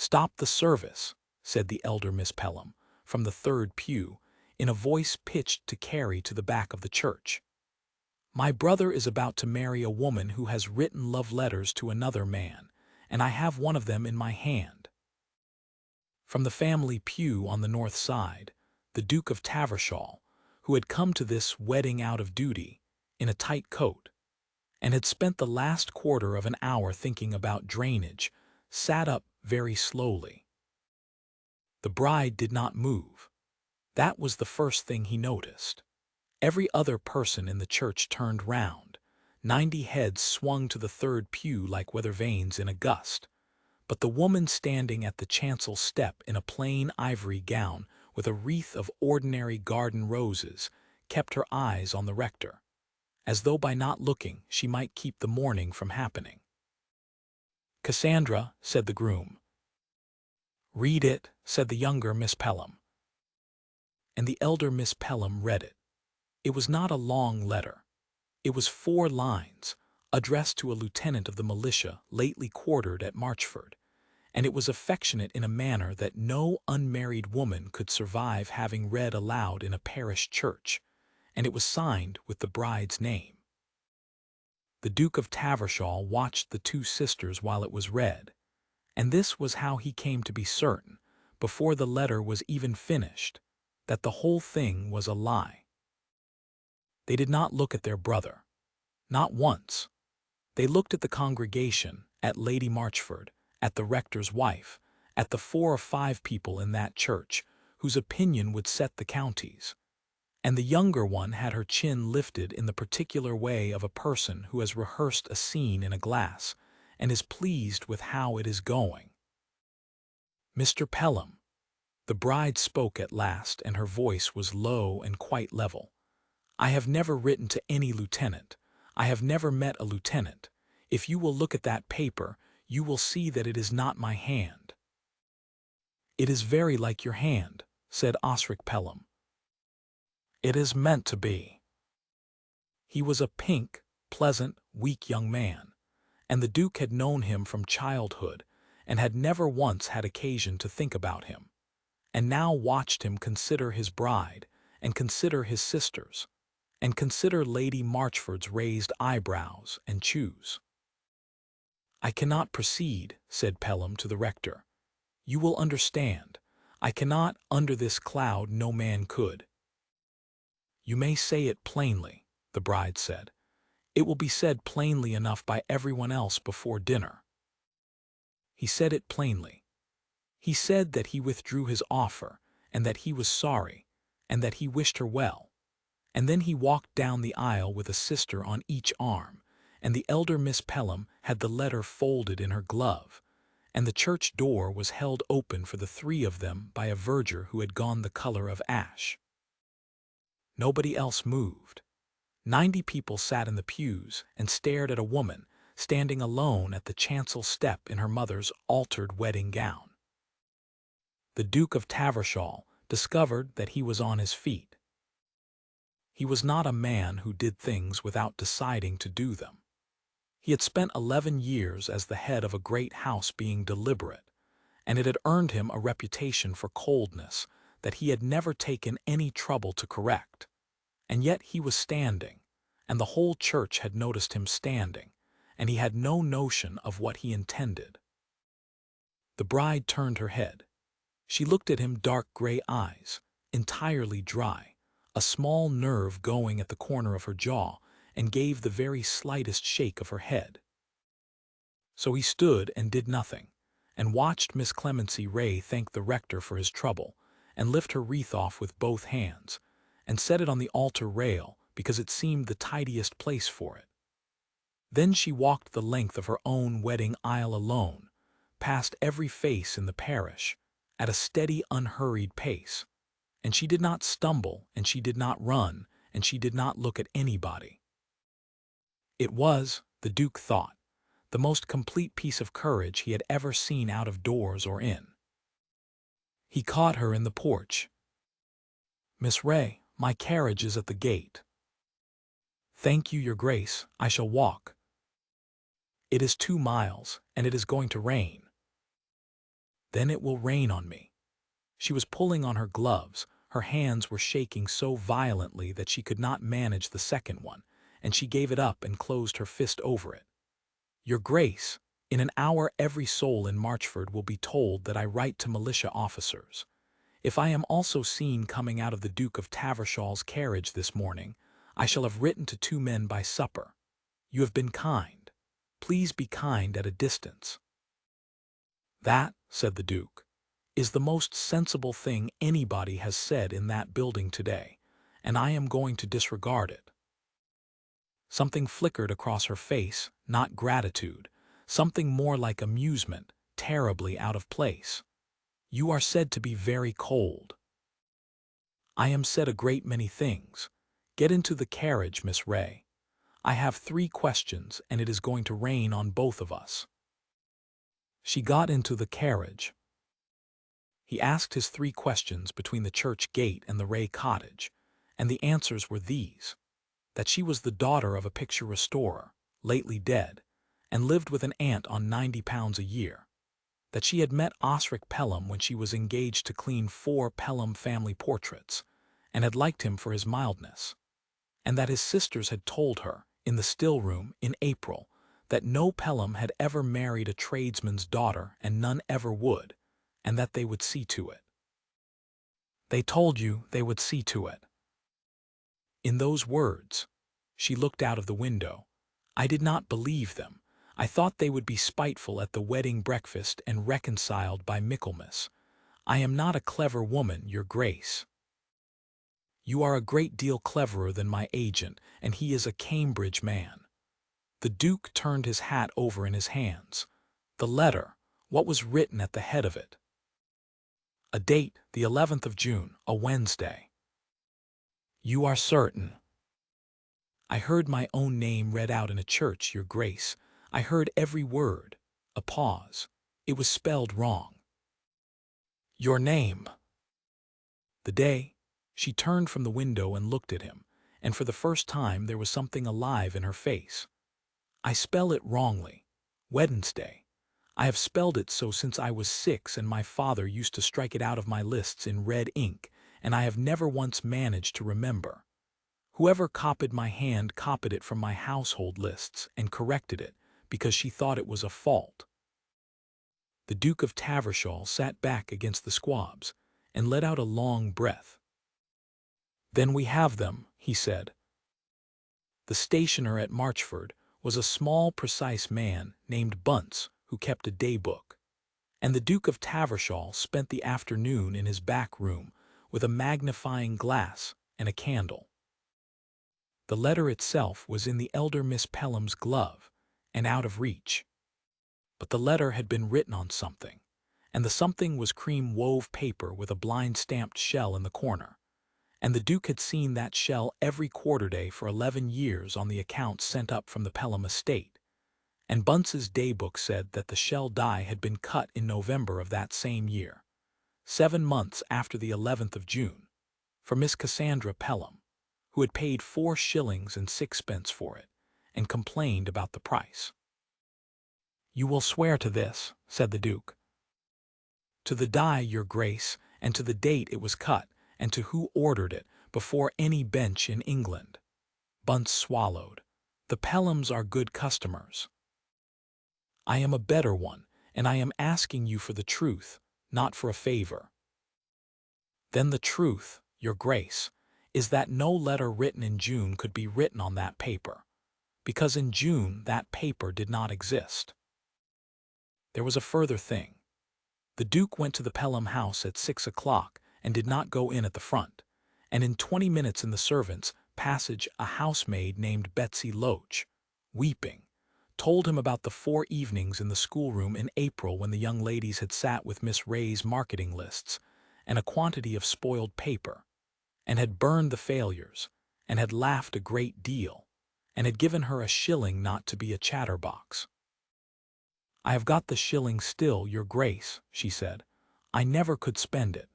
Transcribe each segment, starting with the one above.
"Stop the service," said the elder Miss Pelham, from the third pew, in a voice pitched to carry to the back of the church. "My brother is about to marry a woman who has written love letters to another man, and I have one of them in my hand." From the family pew on the north side, the Duke of Tavershall, who had come to this wedding out of duty, in a tight coat, and had spent the last quarter of an hour thinking about drainage, sat up very slowly. The bride did not move. That was the first thing he noticed. Every other person in the church turned round. 90 heads swung to the third pew like weather vanes in a gust. But the woman standing at the chancel step in a plain ivory gown with a wreath of ordinary garden roses kept her eyes on the rector, as though by not looking she might keep the mourning from happening. "Cassandra," said the groom. "Read it," said the younger Miss Pelham. And the elder Miss Pelham read it. It was not a long letter. It was 4 lines, addressed to a lieutenant of the militia lately quartered at Marchford, and it was affectionate in a manner that no unmarried woman could survive having read aloud in a parish church, and it was signed with the bride's name. The Duke of Tavershall watched the 2 sisters while it was read, and this was how he came to be certain, before the letter was even finished, that the whole thing was a lie. They did not look at their brother. Not once. They looked at the congregation, at Lady Marchford, at the rector's wife, at the 4 or 5 people in that church whose opinion would set the counties. And the younger one had her chin lifted in the particular way of a person who has rehearsed a scene in a glass and is pleased with how it is going. "Mr. Pelham," the bride spoke at last, and her voice was low and quite level. "I have never written to any lieutenant. I have never met a lieutenant. If you will look at that paper, you will see that it is not my hand." "It is very like your hand," said Osric Pelham. "It is meant to be." He was a pink, pleasant, weak young man, and the Duke had known him from childhood and had never once had occasion to think about him, and now watched him consider his bride, and consider his sisters, and consider Lady Marchford's raised eyebrows, and choose. "I cannot proceed," said Pelham to the rector. "You will understand. I cannot, under this cloud no man could." "You may say it plainly," the bride said. "It will be said plainly enough by everyone else before dinner." He said it plainly. He said that he withdrew his offer, and that he was sorry, and that he wished her well. And then he walked down the aisle with a sister on each arm, and the elder Miss Pelham had the letter folded in her glove, and the church door was held open for the 3 of them by a verger who had gone the color of ash. Nobody else moved. 90 people sat in the pews and stared at a woman standing alone at the chancel step in her mother's altered wedding gown. The Duke of Tavershall discovered that he was on his feet. He was not a man who did things without deciding to do them. He had spent 11 years as the head of a great house being deliberate, and it had earned him a reputation for coldness that he had never taken any trouble to correct. And yet he was standing, and the whole church had noticed him standing, and he had no notion of what he intended. The bride turned her head. She looked at him, dark gray eyes, entirely dry, a small nerve going at the corner of her jaw, and gave the very slightest shake of her head. So he stood and did nothing, and watched Miss Clemency Ray thank the rector for his trouble, and lift her wreath off with both hands, and set it on the altar rail because it seemed the tidiest place for it. Then she walked the length of her own wedding aisle alone, past every face in the parish, at a steady, unhurried pace, and she did not stumble, and she did not run, and she did not look at anybody. It was, the Duke thought, the most complete piece of courage he had ever seen out of doors or in. He caught her in the porch. "Miss Ray, my carriage is at the gate." "Thank you, your grace, I shall walk." "It is 2 miles, and it is going to rain." Then it will rain on me." She was pulling on her gloves. Her hands were shaking so violently that she could not manage the second one, and she gave it up and closed her fist over it. "Your Grace, in an hour every soul in Marchford will be told that I write to militia officers. If I am also seen coming out of the Duke of Tavershall's carriage this morning, I shall have written to 2 men by supper. You have been kind. Please be kind at a distance." "That," said the Duke, "is the most sensible thing anybody has said in that building today, and I am going to disregard it." Something flickered across her face, not gratitude, something more like amusement, terribly out of place. "You are said to be very cold." "I am said a great many things. Get into the carriage, Miss Ray. I have 3 questions, and it is going to rain on both of us." She got into the carriage. He asked his 3 questions between the church gate and the Ray cottage, and the answers were these: that she was the daughter of a picture restorer, lately dead, and lived with an aunt on £90 a year; that she had met Osric Pelham when she was engaged to clean 4 Pelham family portraits, and had liked him for his mildness; and that his sisters had told her, in the still room, in April, that no Pelham had ever married a tradesman's daughter and none ever would, and that they would see to it. "They told you they would see to it." In those words, she looked out of the window. "I did not believe them. I thought they would be spiteful at the wedding breakfast and reconciled by Michaelmas. I am not a clever woman, Your Grace." "You are a great deal cleverer than my agent, and he is a Cambridge man." The Duke turned his hat over in his hands. "The letter, what was written at the head of it?" "A date, the 11th of June, a Wednesday." "You are certain?" "I heard my own name read out in a church, Your Grace. I heard every word." A pause. "It was spelled wrong." "Your name?" "The day." She turned from the window and looked at him, and for the first time there was something alive in her face. "I spell it wrongly. Wednesday. I have spelled it so since I was 6, and my father used to strike it out of my lists in red ink, and I have never once managed to remember. Whoever copied my hand copied it from my household lists and corrected it because she thought it was a fault." The Duke of Tavershall sat back against the squabs and let out a long breath. "Then we have them," he said. The stationer at Marchford was a small, precise man named Bunce who kept a day-book, and the Duke of Tavershall spent the afternoon in his back room with a magnifying glass and a candle. The letter itself was in the elder Miss Pelham's glove and out of reach. But the letter had been written on something, and the something was cream-wove paper with a blind-stamped shell in the corner, and the Duke had seen that shell every quarter-day for 11 years on the accounts sent up from the Pelham estate, and Bunce's daybook said that the shell die had been cut in November of that same year, 7 months after the 11th of June, for Miss Cassandra Pelham, who had paid 4 shillings and 6pence for it, and complained about the price. "You will swear to this," said the Duke. "To the die, Your Grace, and to the date it was cut, and to who ordered it, before any bench in England." Bunce swallowed. "The Pelhams are good customers." "I am a better one, and I am asking you for the truth, not for a favor." "Then the truth, Your Grace, is that no letter written in June could be written on that paper, because in June that paper did not exist." There was a further thing. The Duke went to the Pelham house at 6 o'clock and did not go in at the front, and in 20 minutes in the servants' passage a housemaid named Betsy Loach, weeping, told him about the 4 evenings in the schoolroom in April when the young ladies had sat with Miss Ray's marketing lists and a quantity of spoiled paper, and had burned the failures, and had laughed a great deal, and had given her a shilling not to be a chatterbox. "I have got the shilling still, Your Grace," she said. "I never could spend it."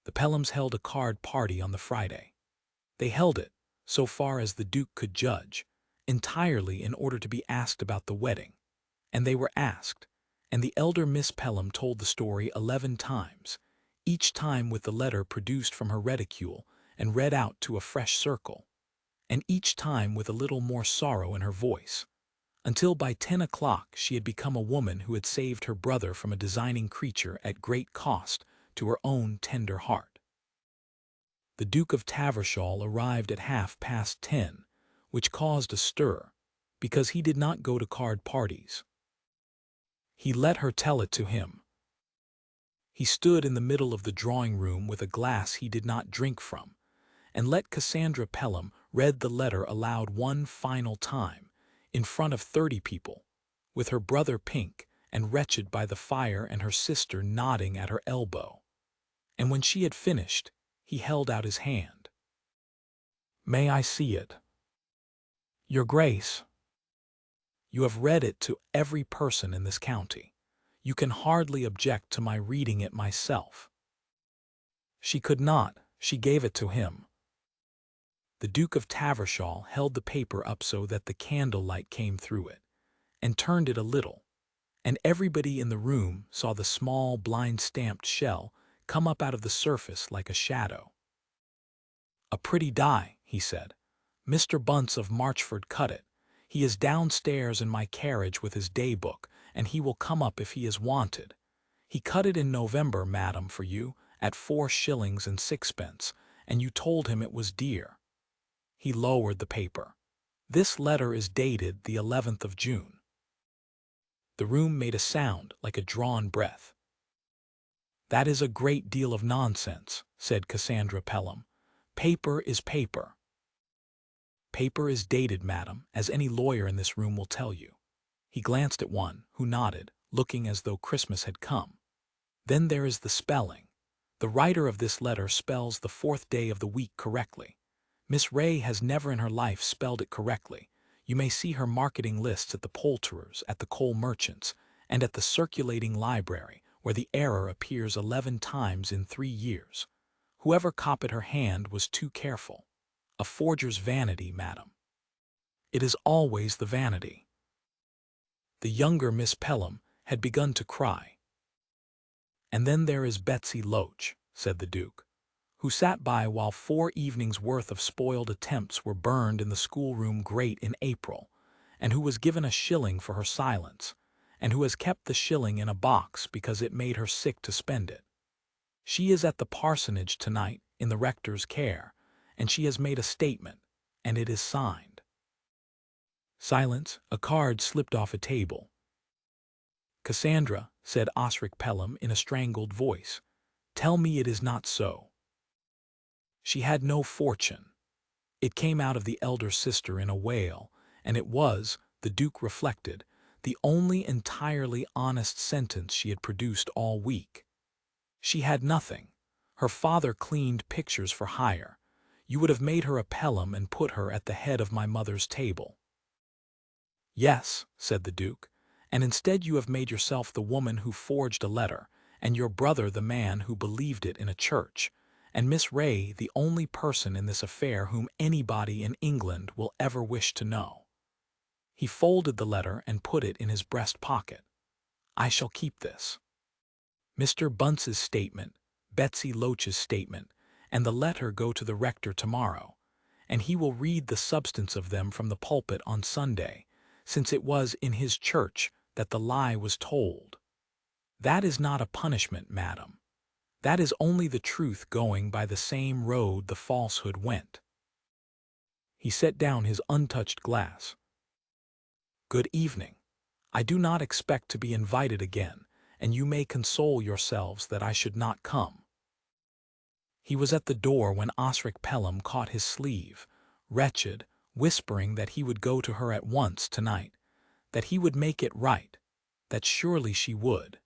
The Pelhams held a card party on the Friday. They held it, so far as the Duke could judge, entirely in order to be asked about the wedding, and they were asked, and the elder Miss Pelham told the story 11 times, each time with the letter produced from her reticule and read out to a fresh circle, and each time with a little more sorrow in her voice, until by 10 o'clock she had become a woman who had saved her brother from a designing creature at great cost to her own tender heart. The Duke of Tavershall arrived at 10:30, which caused a stir, because he did not go to card parties. He let her tell it to him. He stood in the middle of the drawing-room with a glass he did not drink from, and let Cassandra Pelham read the letter aloud one final time, in front of 30 people, with her brother pink and wretched by the fire and her sister nodding at her elbow. And when she had finished, he held out his hand. "May I see it?" "Your Grace, you have read it to every person in this county. You can hardly object to my reading it myself." She could not. She gave it to him. The Duke of Tavershall held the paper up so that the candlelight came through it, and turned it a little, and everybody in the room saw the small blind-stamped shell come up out of the surface like a shadow. "A pretty die," he said. "Mr. Bunce of Marchford cut it. He is downstairs in my carriage with his day-book, and he will come up if he is wanted. He cut it in November, madam, for you, at 4 shillings and 6pence, and you told him it was dear." He lowered the paper. "This letter is dated the 11th of June. The room made a sound like a drawn breath. "That is a great deal of nonsense," said Cassandra Pelham. "Paper is paper." "Paper is dated, madam, as any lawyer in this room will tell you." He glanced at one, who nodded, looking as though Christmas had come. "Then there is the spelling. The writer of this letter spells the 4th day of the week correctly. Miss Ray has never in her life spelled it correctly. You may see her marketing lists at the poulterers, at the coal merchants, and at the circulating library, where the error appears 11 times in 3 years. Whoever copied her hand was too careful. A forger's vanity, madam. It is always the vanity." The younger Miss Pelham had begun to cry. "And then there is Betsy Loach," said the Duke, "who sat by while 4 evenings' worth of spoiled attempts were burned in the schoolroom grate in April, and who was given a shilling for her silence, and who has kept the shilling in a box because it made her sick to spend it. She is at the parsonage tonight in the rector's care, and she has made a statement, and it is signed." Silence. A card slipped off a table. "Cassandra," said Osric Pelham in a strangled voice, "tell me it is not so." She had no fortune. It came out of the elder sister in a wail, and it was, the Duke reflected, the only entirely honest sentence she had produced all week. She had nothing. Her father cleaned pictures for hire. You would have made her a Pelham and put her at the head of my mother's table. "Yes," said the Duke, "and instead you have made yourself the woman who forged a letter, and your brother the man who believed it in a church, and Miss Ray the only person in this affair whom anybody in England will ever wish to know." He folded the letter and put it in his breast pocket. "I shall keep this. Mr. Bunce's statement, Betsy Loach's statement, and the letter go to the rector tomorrow, and he will read the substance of them from the pulpit on Sunday, since it was in his church that the lie was told. That is not a punishment, madam. That is only the truth going by the same road the falsehood went." He set down his untouched glass. "Good evening. I do not expect to be invited again, and you may console yourselves that I should not come." He was at the door when Osric Pelham caught his sleeve, wretched, whispering that he would go to her at once tonight, that he would make it right, that surely she would.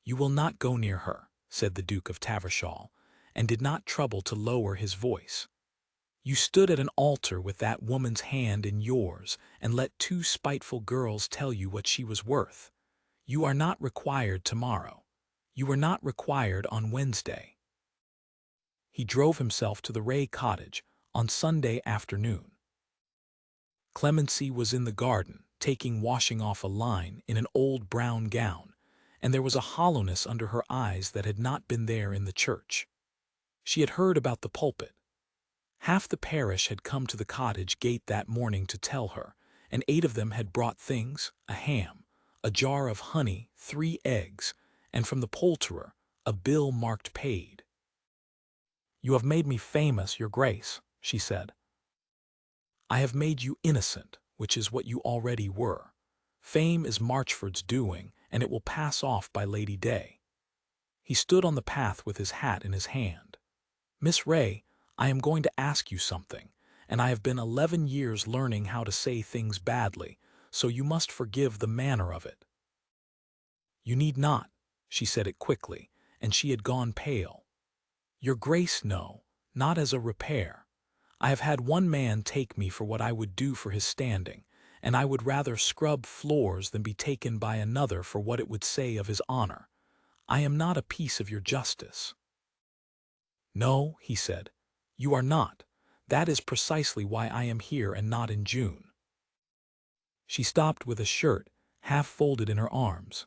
"You will not go near her," said the Duke of Tavershall, and did not trouble to lower his voice. "You stood at an altar with that woman's hand in yours and let 2 spiteful girls tell you what she was worth. You are not required tomorrow. You were not required on Wednesday." He drove himself to the Ray cottage on Sunday afternoon. Clemency was in the garden, taking washing off a line in an old brown gown, and there was a hollowness under her eyes that had not been there in the church. She had heard about the pulpit. Half the parish had come to the cottage gate that morning to tell her, and 8 of them had brought things, a ham, a jar of honey, 3 eggs, and from the poulterer, a bill marked paid. "You have made me famous, your grace," she said. "I have made you innocent, which is what you already were. Fame is Marchford's doing, and it will pass off by Lady Day." He stood on the path with his hat in his hand. "Miss Ray, I am going to ask you something, and I have been 11 years learning how to say things badly, so you must forgive the manner of it." "You need not," she said it quickly, and she had gone pale. "Your grace, no, not as a repair. I have had one man take me for what I would do for his standing, and I would rather scrub floors than be taken by another for what it would say of his honor. I am not a piece of your justice." "No," he said, "you are not. That is precisely why I am here and not in June." She stopped with a shirt half folded in her arms.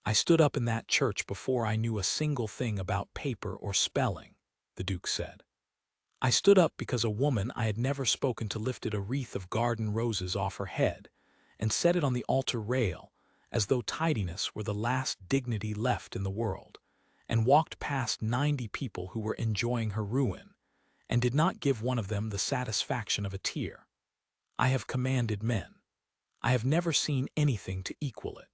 "I stood up in that church before I knew a single thing about paper or spelling," the Duke said. "I stood up because a woman I had never spoken to lifted a wreath of garden roses off her head and set it on the altar rail, as though tidiness were the last dignity left in the world, and walked past 90 people who were enjoying her ruin, and did not give one of them the satisfaction of a tear. I have commanded men. I have never seen anything to equal it.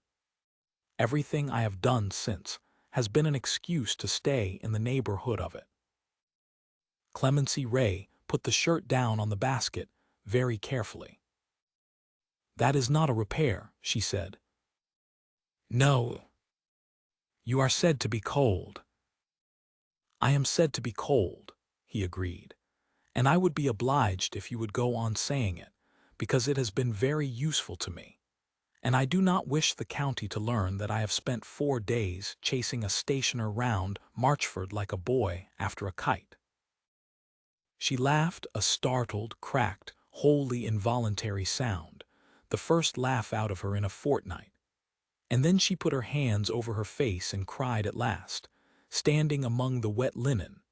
Everything I have done since has been an excuse to stay in the neighborhood of it." Clemency Ray put the shirt down on the basket very carefully. "That is not a repair," she said. "No. You are said to be cold." "I am said to be cold," he agreed, "and I would be obliged if you would go on saying it, because it has been very useful to me, and I do not wish the county to learn that I have spent 4 days chasing a stationer round Marchford like a boy after a kite." She laughed a startled, cracked, wholly involuntary sound, the first laugh out of her in a fortnight. And then she put her hands over her face and cried at last, standing among the wet linen,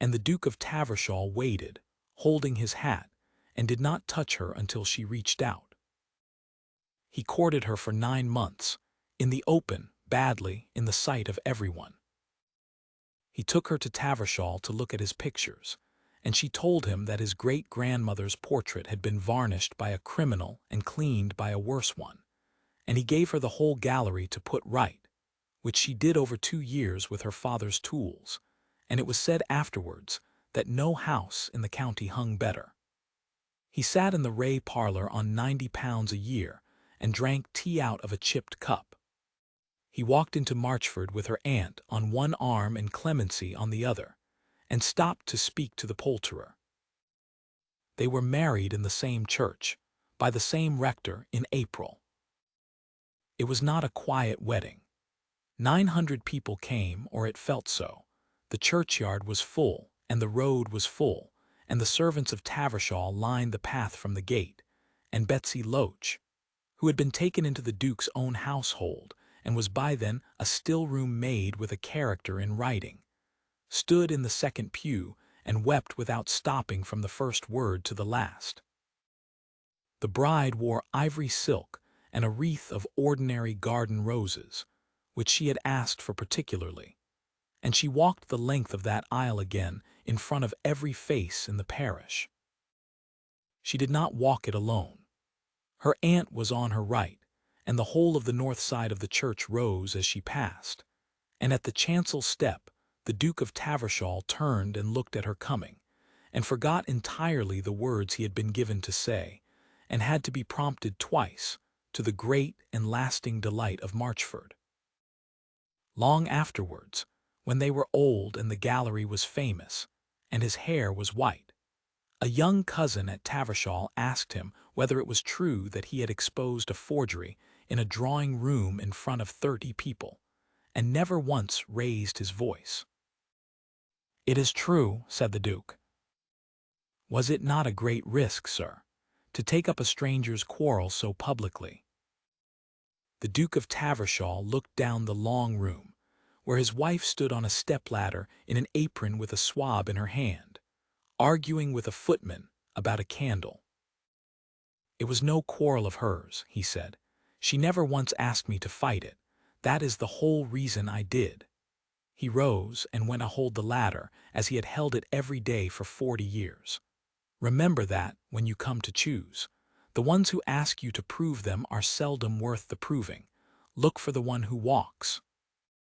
and the Duke of Tavershall waited, holding his hat, and did not touch her until she reached out. He courted her for 9 months, in the open, badly, in the sight of everyone. He took her to Tavershall to look at his pictures, and she told him that his great-grandmother's portrait had been varnished by a criminal and cleaned by a worse one, and he gave her the whole gallery to put right, which she did over 2 years with her father's tools, and it was said afterwards that no house in the county hung better. He sat in the Ray parlor on £90 a year, and drank tea out of a chipped cup. He walked into Marchford with her aunt on one arm and Clemency on the other, and stopped to speak to the poulterer. They were married in the same church, by the same rector, in April. It was not a quiet wedding. 900 people came, or it felt so. The churchyard was full, and the road was full, and the servants of Tavershall lined the path from the gate, and Betsy Loach, who had been taken into the Duke's own household, and was by then a still-room maid with a character in writing, stood in the second pew and wept without stopping from the first word to the last. The bride wore ivory silk and a wreath of ordinary garden roses, which she had asked for particularly, and she walked the length of that aisle again in front of every face in the parish. She did not walk it alone. Her aunt was on her right, and the whole of the north side of the church rose as she passed, and at the chancel step the Duke of Tavershall turned and looked at her coming, and forgot entirely the words he had been given to say, and had to be prompted twice, to the great and lasting delight of Marchford. Long afterwards, when they were old and the gallery was famous, and his hair was white, a young cousin at Tavershall asked him whether it was true that he had exposed a forgery in a drawing-room in front of 30 people, and never once raised his voice. "It is true," said the Duke. "Was it not a great risk, sir, to take up a stranger's quarrel so publicly. The Duke of Tavershall looked down the long room, where his wife stood on a stepladder in an apron with a swab in her hand, arguing with a footman about a candle. "It was no quarrel of hers," he said. "She never once asked me to fight it. That is the whole reason I did." He rose and went to hold the ladder as he had held it every day for 40 years. Remember that when you come to choose. The ones who ask you to prove them are seldom worth the proving. Look for the one who walks.